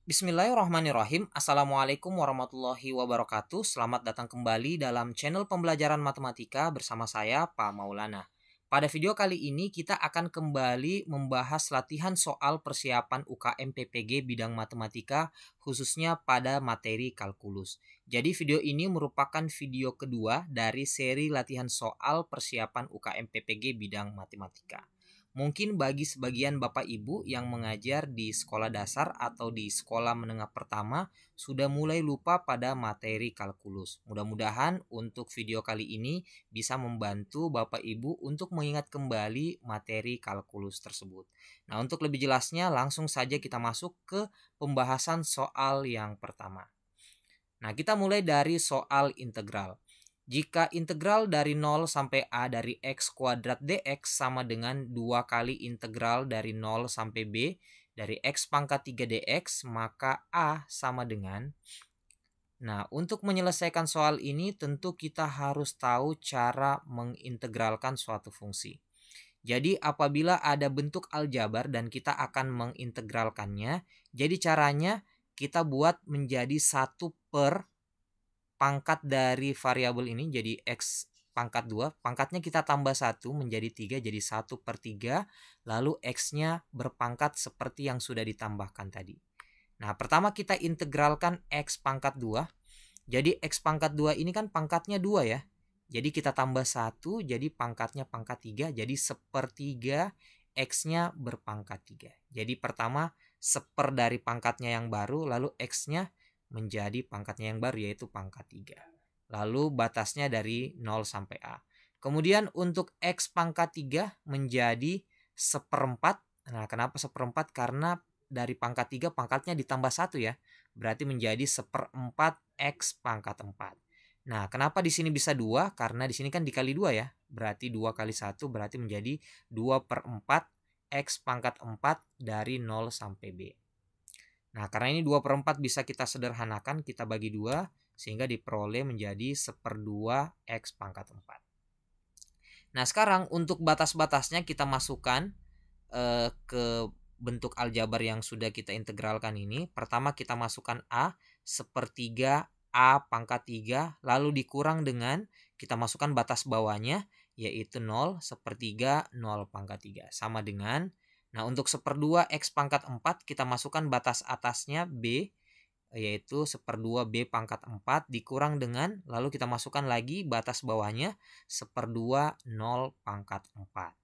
Bismillahirrahmanirrahim. Assalamualaikum warahmatullahi wabarakatuh. Selamat datang kembali dalam channel pembelajaran matematika bersama saya, Pak Maulana. Pada video kali ini kita akan kembali membahas latihan soal persiapan UKM PPG bidang matematika khususnya pada materi kalkulus. Jadi video ini merupakan video kedua dari seri latihan soal persiapan UKM PPG bidang matematika. Mungkin bagi sebagian Bapak Ibu yang mengajar di sekolah dasar atau di sekolah menengah pertama sudah mulai lupa pada materi kalkulus. Mudah-mudahan untuk video kali ini bisa membantu Bapak Ibu untuk mengingat kembali materi kalkulus tersebut. Nah, untuk lebih jelasnya langsung saja kita masuk ke pembahasan soal yang pertama. Nah, kita mulai dari soal integral. Jika integral dari 0 sampai A dari X kuadrat dx sama dengan 2 kali integral dari 0 sampai B dari X pangkat 3 dx, maka A sama dengan... Nah, untuk menyelesaikan soal ini tentu kita harus tahu cara mengintegralkan suatu fungsi. Jadi apabila ada bentuk aljabar dan kita akan mengintegralkannya, jadi caranya kita buat menjadi 1 per pangkat dari variabel ini jadi X pangkat 2, pangkatnya kita tambah 1 menjadi 3, jadi 1 per 3, lalu X-nya berpangkat seperti yang sudah ditambahkan tadi. Nah, pertama kita integralkan X pangkat 2, jadi X pangkat 2 ini kan pangkatnya 2 ya, jadi kita tambah 1, jadi pangkatnya pangkat 3, jadi sepertiga X-nya berpangkat 3. Jadi pertama seper dari pangkatnya yang baru, lalu X-nya menjadi pangkatnya yang baru yaitu pangkat 3. Lalu batasnya dari 0 sampai A. Kemudian untuk X pangkat 3 menjadi seperempat. Nah, kenapa seperempat? Karena dari pangkat 3 pangkatnya ditambah 1 ya. Berarti menjadi seperempat X pangkat 4. Nah, kenapa di sini bisa 2? Karena di sini kan dikali 2 ya. Berarti 2 kali 1 berarti menjadi 2 per 4 X pangkat 4 dari 0 sampai B. Nah, karena ini 2 per 4 bisa kita sederhanakan, kita bagi 2, sehingga diperoleh menjadi 1/2 X pangkat 4. Nah, sekarang untuk batas-batasnya kita masukkan ke bentuk aljabar yang sudah kita integralkan ini. Pertama kita masukkan A, sepertiga A pangkat 3, lalu dikurang dengan, kita masukkan batas bawahnya, yaitu 0, sepertiga 0 pangkat 3. Sama dengan, nah untuk 1/2 X pangkat 4 kita masukkan batas atasnya B, yaitu 1/2 B pangkat 4 dikurang dengan, lalu kita masukkan lagi batas bawahnya 1/2 0 pangkat 4.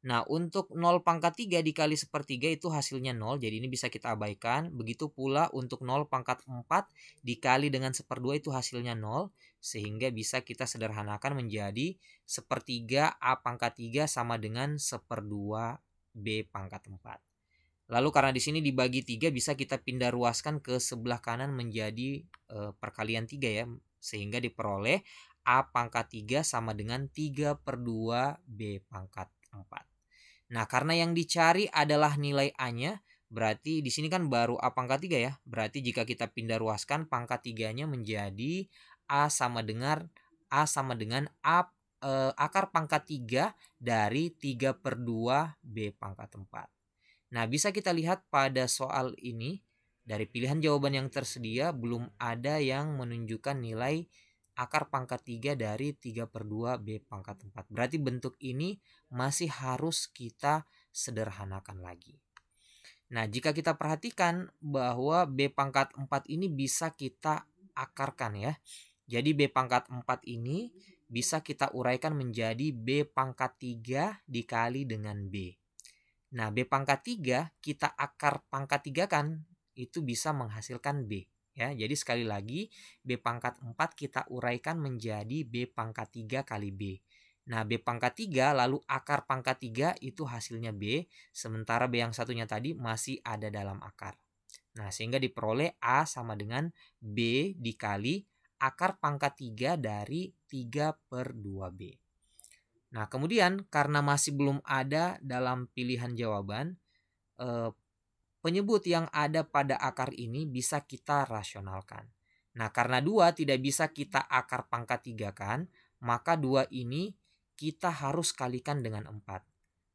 Nah, untuk 0 pangkat 3 dikali sepertiga itu hasilnya 0, jadi ini bisa kita abaikan. Begitu pula untuk 0 pangkat 4 dikali dengan 1/2 itu hasilnya 0, sehingga bisa kita sederhanakan menjadi sepertiga A pangkat 3 sama dengan 1/2 B pangkat 4. Lalu karena di sini dibagi 3 bisa kita pindah ruaskan ke sebelah kanan menjadi perkalian 3 ya, sehingga diperoleh A pangkat 3 sama dengan 3/2 B pangkat 4. Nah, karena yang dicari adalah nilai A-nya, berarti di sini kan baru A pangkat 3 ya. Berarti jika kita pindah ruaskan pangkat 3-nya menjadi A sama dengan akar pangkat 3 dari 3/2 B pangkat 4. Nah, bisa kita lihat pada soal ini, dari pilihan jawaban yang tersedia belum ada yang menunjukkan nilai akar pangkat 3 dari 3/2 B pangkat 4. Berarti bentuk ini masih harus kita sederhanakan lagi. Nah, jika kita perhatikan bahwa B pangkat 4 ini bisa kita akarkan ya. Jadi B pangkat 4 ini bisa kita uraikan menjadi B pangkat 3 dikali dengan B. Nah, B pangkat 3 kita akar pangkat 3 kan, itu bisa menghasilkan B. Ya, jadi sekali lagi B pangkat 4 kita uraikan menjadi B pangkat 3 kali B. Nah, B pangkat 3 lalu akar pangkat 3 itu hasilnya B, sementara B yang satunya tadi masih ada dalam akar. Nah, sehingga diperoleh A sama dengan B dikali akar pangkat 3 dari 3/2B. Nah, kemudian karena masih belum ada dalam pilihan jawaban, penyebut yang ada pada akar ini bisa kita rasionalkan. Nah, karena 2 tidak bisa kita akar pangkat 3 kan, maka 2 ini kita harus kalikan dengan 4.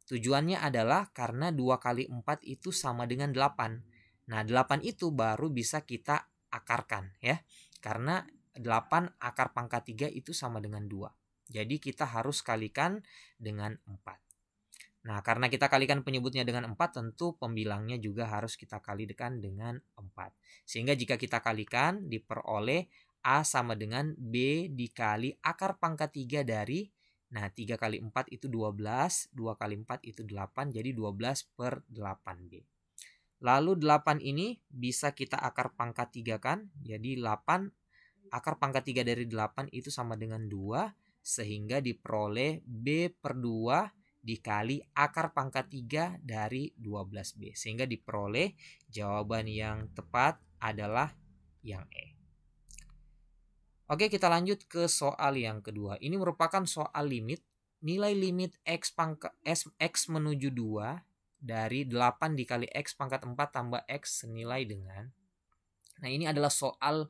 Tujuannya adalah karena 2 kali 4 itu sama dengan 8. Nah, 8 itu baru bisa kita akarkan ya. Karena 8 akar pangkat 3 itu sama dengan 2. Jadi kita harus kalikan dengan 4. Nah, karena kita kalikan penyebutnya dengan 4, tentu pembilangnya juga harus kita kalikan dengan 4. Sehingga jika kita kalikan, diperoleh A sama dengan B dikali akar pangkat 3 dari, nah 3 kali 4 itu 12, 2 kali 4 itu 8, jadi 12 per 8B. Lalu 8 ini bisa kita akar pangkat 3 kan, jadi 8 akar pangkat 3 dari 8 itu sama dengan 2, sehingga diperoleh B per 2 dikali akar pangkat 3 dari 12B. Sehingga diperoleh jawaban yang tepat adalah yang E. Oke, kita lanjut ke soal yang kedua. Ini merupakan soal limit. Nilai limit X menuju 2 dari 8 dikali X pangkat 4 tambah X senilai dengan. Nah, ini adalah soal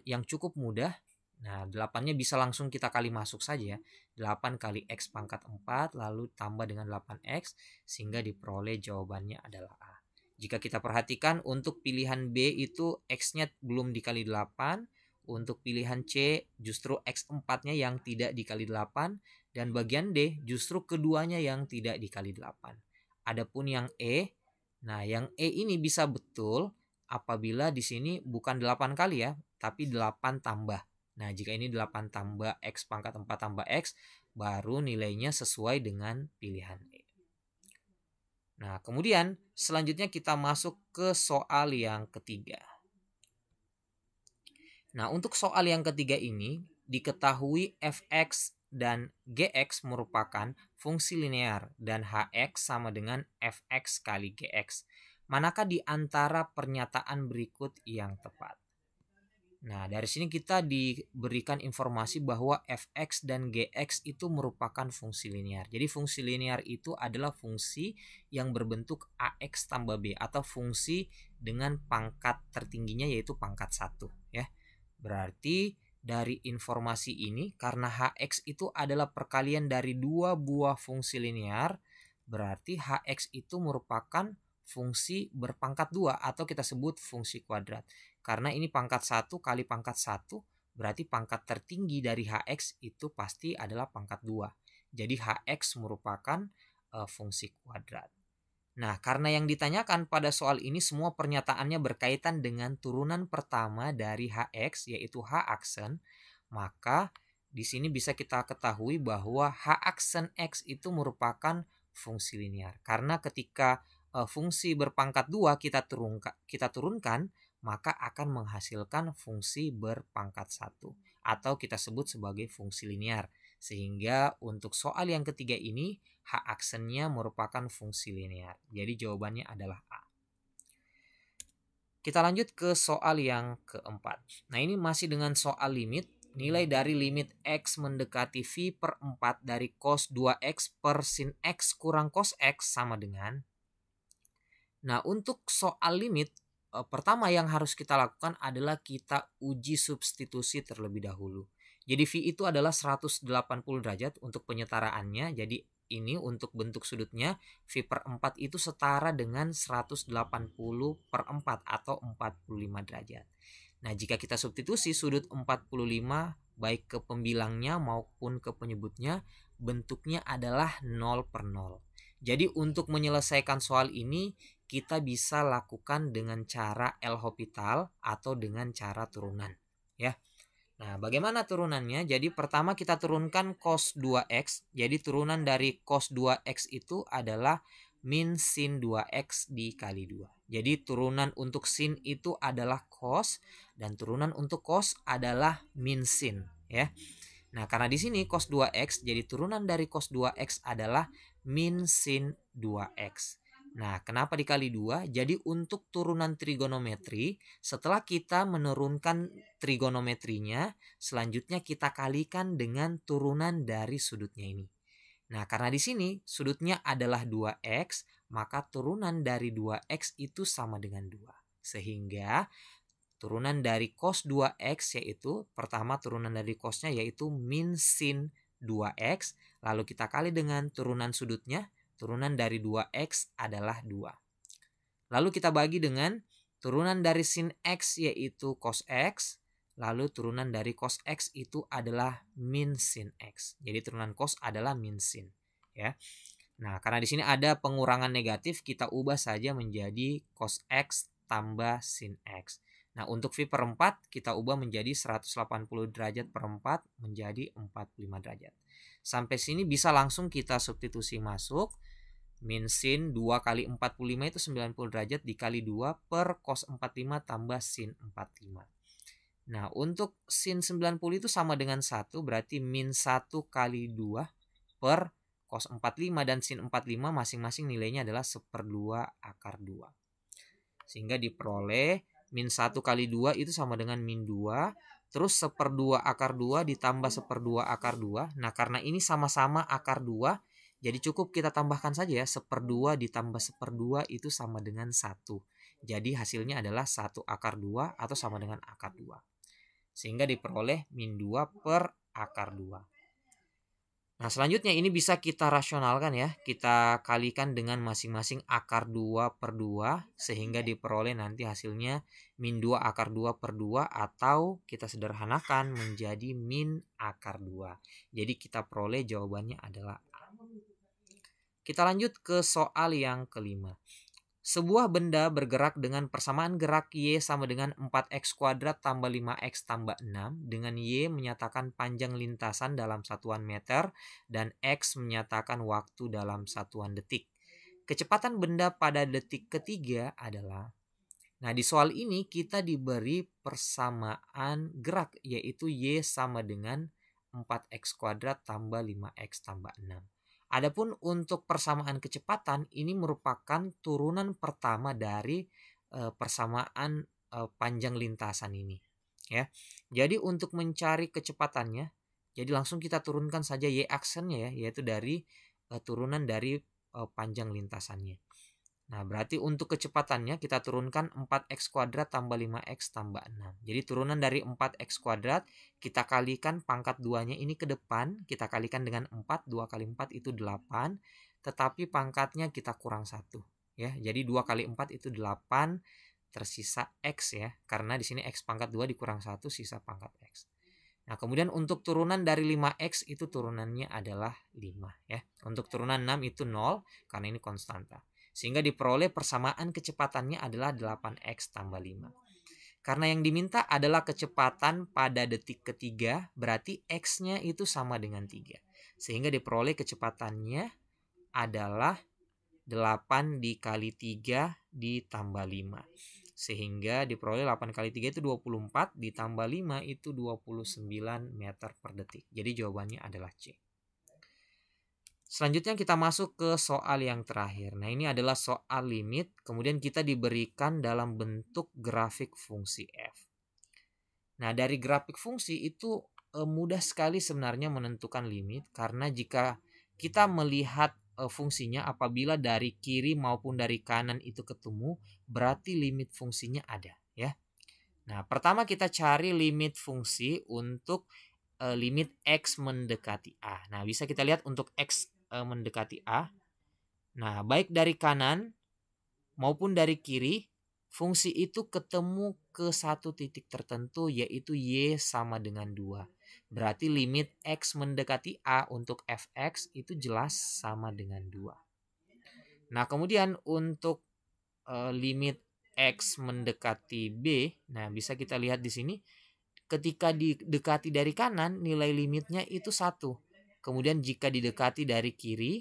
yang cukup mudah. Nah, 8-nya bisa langsung kita kali masuk saja. 8 kali X pangkat 4 lalu tambah dengan 8X sehingga diperoleh jawabannya adalah A. Jika kita perhatikan untuk pilihan B itu X-nya belum dikali 8. Untuk pilihan C justru X4-nya yang tidak dikali 8. Dan bagian D justru keduanya yang tidak dikali 8. Adapun yang E, nah yang E ini bisa betul apabila di sini bukan 8 kali ya, tapi 8 tambah. Nah, jika ini 8 tambah X pangkat 4 tambah X, baru nilainya sesuai dengan pilihan E. Nah, kemudian selanjutnya kita masuk ke soal yang ketiga. Nah, untuk soal yang ketiga ini, diketahui Fx dan Gx merupakan fungsi linear dan Hx sama dengan Fx kali Gx. Manakah di antara pernyataan berikut yang tepat? Nah, dari sini kita diberikan informasi bahwa Fx dan Gx itu merupakan fungsi linear. Jadi fungsi linear itu adalah fungsi yang berbentuk Ax tambah B atau fungsi dengan pangkat tertingginya yaitu pangkat 1 ya. Berarti dari informasi ini karena Hx itu adalah perkalian dari dua buah fungsi linear, berarti Hx itu merupakan fungsi berpangkat 2 atau kita sebut fungsi kuadrat. Karena ini pangkat 1 kali pangkat 1 berarti pangkat tertinggi dari Hx itu pasti adalah pangkat 2. Jadi Hx merupakan fungsi kuadrat. Nah, karena yang ditanyakan pada soal ini semua pernyataannya berkaitan dengan turunan pertama dari Hx yaitu H aksen, maka di sini bisa kita ketahui bahwa H aksen X itu merupakan fungsi linear. Karena ketika fungsi berpangkat 2 kita turunkan, maka akan menghasilkan fungsi berpangkat 1 atau kita sebut sebagai fungsi linear. Sehingga untuk soal yang ketiga ini H aksennya merupakan fungsi linear. Jadi jawabannya adalah A. Kita lanjut ke soal yang keempat. Nah, ini masih dengan soal limit. Nilai dari limit X mendekati V per 4 dari cos 2X per sin X kurang cos X sama dengan. Nah, untuk soal limit, pertama yang harus kita lakukan adalah kita uji substitusi terlebih dahulu. Jadi V itu adalah 180 derajat untuk penyetaraannya. Jadi ini untuk bentuk sudutnya V per 4 itu setara dengan 180 per 4 atau 45 derajat. Nah, jika kita substitusi sudut 45 baik ke pembilangnya maupun ke penyebutnya, bentuknya adalah 0 per 0. Jadi untuk menyelesaikan soal ini kita bisa lakukan dengan cara L'Hopital atau dengan cara turunan ya. Nah, bagaimana turunannya? Jadi pertama kita turunkan cos 2x. Jadi turunan dari cos 2x itu adalah min sin 2x dikali 2. Jadi turunan untuk sin itu adalah cos dan turunan untuk cos adalah min sin ya. Nah, karena di sini cos 2x jadi turunan dari cos 2x adalah min sin 2x. Nah, kenapa dikali 2? Jadi untuk turunan trigonometri, setelah kita menurunkan trigonometrinya, selanjutnya kita kalikan dengan turunan dari sudutnya ini. Nah, karena di sini sudutnya adalah 2x, maka turunan dari 2x itu sama dengan 2. Sehingga turunan dari cos 2x yaitu, pertama turunan dari cosnya yaitu min sin 2x, lalu kita kali dengan turunan sudutnya, turunan dari 2x adalah 2. Lalu kita bagi dengan Turunan dari sin X yaitu cos X. Lalu turunan dari cos X itu adalah min sin X. Jadi turunan cos adalah min sin. Ya. Nah, karena di sini ada pengurangan negatif, kita ubah saja menjadi cos X tambah sin X. Nah, untuk V per 4 kita ubah menjadi 180 derajat per 4 menjadi 45 derajat. Sampai sini bisa langsung kita substitusi masuk. Min sin 2 kali 45 itu 90 derajat dikali 2 per cos 45 tambah sin 45. Nah, untuk sin 90 itu sama dengan 1, berarti min 1 kali 2 per cos 45 dan sin 45 masing-masing nilainya adalah 1/2 akar 2. Sehingga diperoleh min 1 kali 2 itu sama dengan min 2. Terus 1/2 akar 2 ditambah 1/2 akar 2. Nah, karena ini sama-sama akar 2, jadi cukup kita tambahkan saja ya. 1/2 ditambah 1/2 itu sama dengan 1. Jadi hasilnya adalah 1 akar 2 atau sama dengan akar 2. Sehingga diperoleh min 2 per akar 2. Nah, selanjutnya ini bisa kita rasionalkan ya. Kita kalikan dengan masing-masing akar 2 per 2. Sehingga diperoleh nanti hasilnya min 2 akar 2 per 2. Atau kita sederhanakan menjadi min akar 2. Jadi kita peroleh jawabannya adalah A. Kita lanjut ke soal yang kelima. Sebuah benda bergerak dengan persamaan gerak Y sama dengan 4X kuadrat tambah 5X tambah 6 dengan Y menyatakan panjang lintasan dalam satuan meter dan X menyatakan waktu dalam satuan detik. Kecepatan benda pada detik ketiga adalah. Nah, di soal ini kita diberi persamaan gerak yaitu Y sama dengan 4X kuadrat tambah 5X tambah 6. Adapun untuk persamaan kecepatan ini merupakan turunan pertama dari persamaan panjang lintasan ini, ya. Jadi untuk mencari kecepatannya, jadi langsung kita turunkan saja y aksennya ya, yaitu dari turunan dari panjang lintasannya. Nah, berarti untuk kecepatannya kita turunkan 4X kuadrat tambah 5X tambah 6. Jadi turunan dari 4X kuadrat kita kalikan pangkat 2-nya ini ke depan. Kita kalikan dengan 4. 2 kali 4 itu 8. Tetapi pangkatnya kita kurang 1. Ya, jadi 2 kali 4 itu 8. Tersisa X ya. Karena di sini X pangkat 2 dikurang 1 sisa pangkat X. Nah, kemudian untuk turunan dari 5X itu turunannya adalah 5 ya. Untuk turunan 6 itu 0 karena ini konstanta. Sehingga diperoleh persamaan kecepatannya adalah 8X tambah 5. Karena yang diminta adalah kecepatan pada detik ketiga, berarti X-nya itu sama dengan 3. Sehingga diperoleh kecepatannya adalah 8 dikali 3 ditambah 5. Sehingga diperoleh 8 kali 3 itu 24, ditambah 5 itu 29 meter per detik. Jadi jawabannya adalah C. Selanjutnya kita masuk ke soal yang terakhir. Nah, ini adalah soal limit, kemudian kita diberikan dalam bentuk grafik fungsi f. Nah, dari grafik fungsi itu mudah sekali sebenarnya menentukan limit, karena jika kita melihat fungsinya apabila dari kiri maupun dari kanan itu ketemu, berarti limit fungsinya ada ya. Nah, pertama kita cari limit fungsi untuk limit X mendekati A. Nah, bisa kita lihat untuk X mendekati A. Nah, baik dari kanan maupun dari kiri, fungsi itu ketemu ke satu titik tertentu yaitu Y sama dengan 2. Berarti limit X mendekati A untuk fx itu jelas sama dengan 2. Nah, kemudian untuk limit X mendekati B, nah bisa kita lihat di sini ketika didekati dari kanan nilai limitnya itu 1. Kemudian jika didekati dari kiri,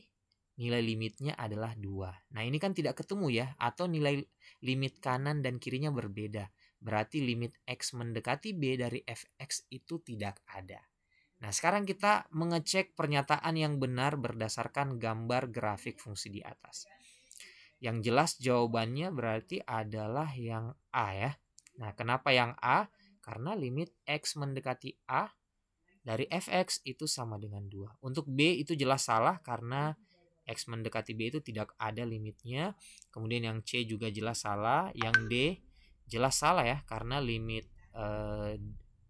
nilai limitnya adalah 2. Nah, ini kan tidak ketemu ya, atau nilai limit kanan dan kirinya berbeda. Berarti limit X mendekati B dari fx itu tidak ada. Nah, sekarang kita mengecek pernyataan yang benar berdasarkan gambar grafik fungsi di atas. Yang jelas jawabannya berarti adalah yang A ya. Nah, kenapa yang A? Karena limit X mendekati A dari fx itu sama dengan 2. Untuk B itu jelas salah karena X mendekati B itu tidak ada limitnya. Kemudian yang C juga jelas salah. Yang D jelas salah ya karena limit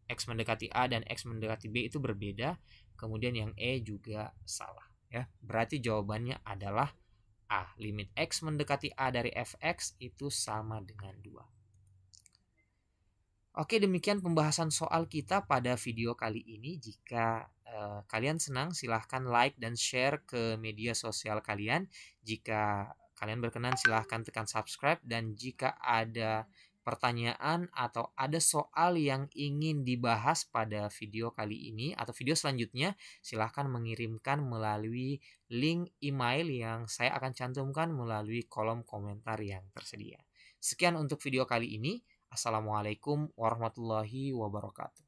X mendekati A dan X mendekati B itu berbeda. Kemudian yang E juga salah ya. Berarti jawabannya adalah A. Limit X mendekati A dari fx itu sama dengan 2. Oke, demikian pembahasan soal kita pada video kali ini. Jika kalian senang, silahkan like dan share ke media sosial kalian. Jika kalian berkenan, silahkan tekan subscribe. Dan jika ada pertanyaan atau ada soal yang ingin dibahas pada video kali ini atau video selanjutnya, silahkan mengirimkan melalui link email yang saya akan cantumkan melalui kolom komentar yang tersedia. Sekian untuk video kali ini. Assalamualaikum warahmatullahi wabarakatuh.